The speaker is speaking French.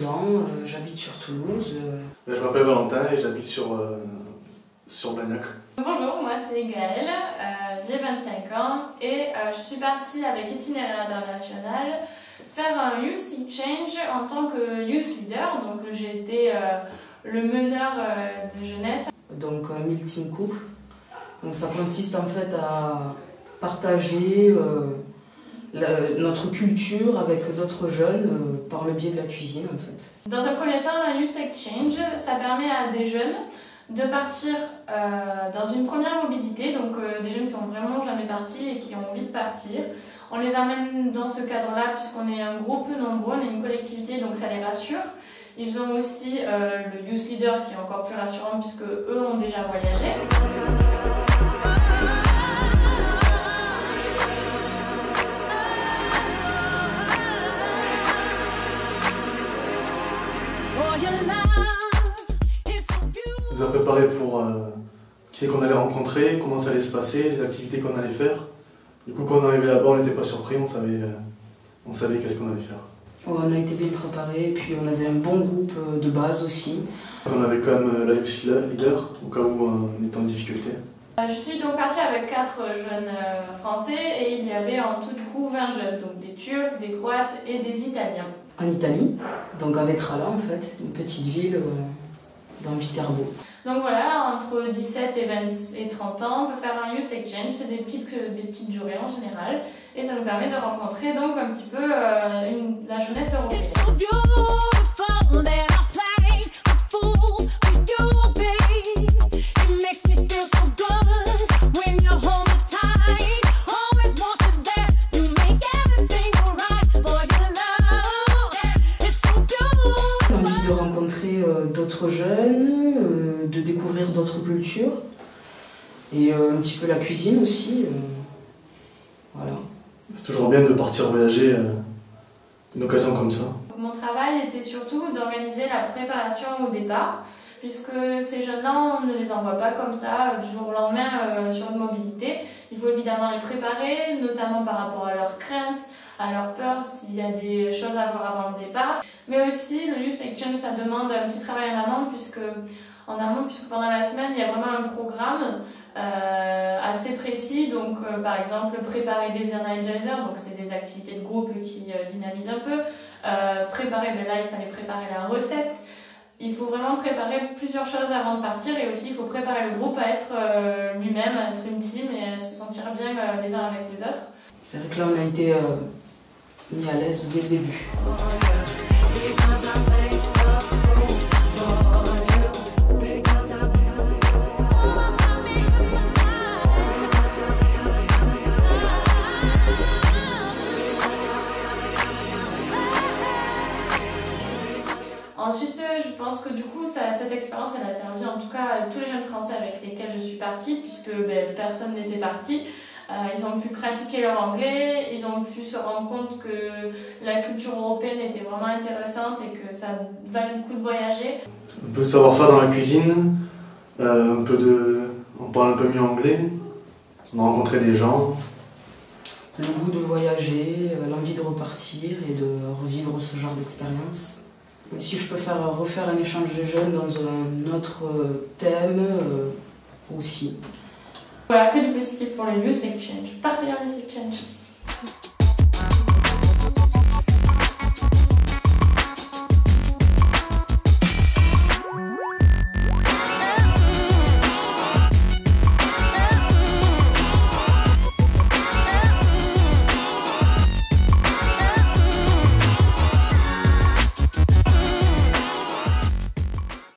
22 ans, j'habite sur Toulouse. Je m'appelle Valentin et j'habite sur Blagnac. Bonjour, moi c'est Gaëlle, j'ai 25 ans et je suis partie avec Itinéraire International faire un Youth Exchange en tant que Youth Leader. Donc j'ai été le meneur de jeunesse. Donc un Melting Cook. Donc ça consiste en fait à partager notre culture avec d'autres jeunes par le biais de la cuisine en fait. Dans un premier temps, un Youth Exchange, ça permet à des jeunes de partir dans une première mobilité, donc des jeunes qui sont vraiment jamais partis et qui ont envie de partir. On les amène dans ce cadre-là puisqu'on est un groupe nombreux, on est une collectivité, donc ça les rassure. Ils ont aussi le Youth Leader qui est encore plus rassurant puisque eux ont déjà voyagé. On nous a préparé pour qui c'est qu'on allait rencontrer, comment ça allait se passer, les activités qu'on allait faire. Du coup, quand on arrivait là-bas, on n'était pas surpris, on savait qu'est-ce qu'on allait faire. On a été bien préparés et puis on avait un bon groupe de base aussi. On avait quand même la Youth Leader, au cas où on était en difficulté. Je suis donc partie avec 4 jeunes français et il y avait en tout du coup 20 jeunes, donc des Turcs, des Croates et des Italiens. En Italie, donc à Vetralla en fait, une petite ville dans Viterbo. Donc voilà, entre 17 et 30 ans, on peut faire un Youth Exchange, c'est des petites durées en général, et ça nous permet de rencontrer donc un petit peu la jeunesse européenne. L'envie de rencontrer d'autres jeunes, de découvrir d'autres cultures et un petit peu la cuisine aussi. Voilà. C'est toujours bien de partir voyager, une occasion comme ça. Mon travail était surtout d'organiser la préparation au départ, puisque ces jeunes-là, on ne les envoie pas comme ça du jour au lendemain sur une mobilité. Il faut évidemment les préparer, notamment par rapport à leurs craintes, à leurs peurs, s'il y a des choses à voir avant le départ. Mais aussi, le Youth Exchange, ça demande un petit travail en amont, puisque pendant la semaine, il y a vraiment un programme assez précis. Donc, par exemple, préparer des energizers, donc c'est des activités de groupe qui dynamisent un peu. Là, il fallait préparer la recette. Il faut vraiment préparer plusieurs choses avant de partir et aussi il faut préparer le groupe à être lui-même, à être une team et à se sentir bien les uns avec les autres. C'est vrai que là, on a été mis à l'aise dès le début. Ensuite, je pense que du coup, cette expérience, elle a servi en tout cas à tous les jeunes Français avec lesquels je suis partie, puisque personne n'était parti. Ils ont pu pratiquer leur anglais, ils ont pu se rendre compte que la culture européenne était vraiment intéressante et que ça valait le coup de voyager. Un peu de savoir-faire dans la cuisine, on parle un peu mieux anglais, on a rencontré des gens. Le goût de voyager, l'envie de repartir et de revivre ce genre d'expérience. Si je peux refaire un échange de jeunes dans un autre thème, aussi. Voilà, que du positif pour le Youth Exchange. Partez en Youth Exchange.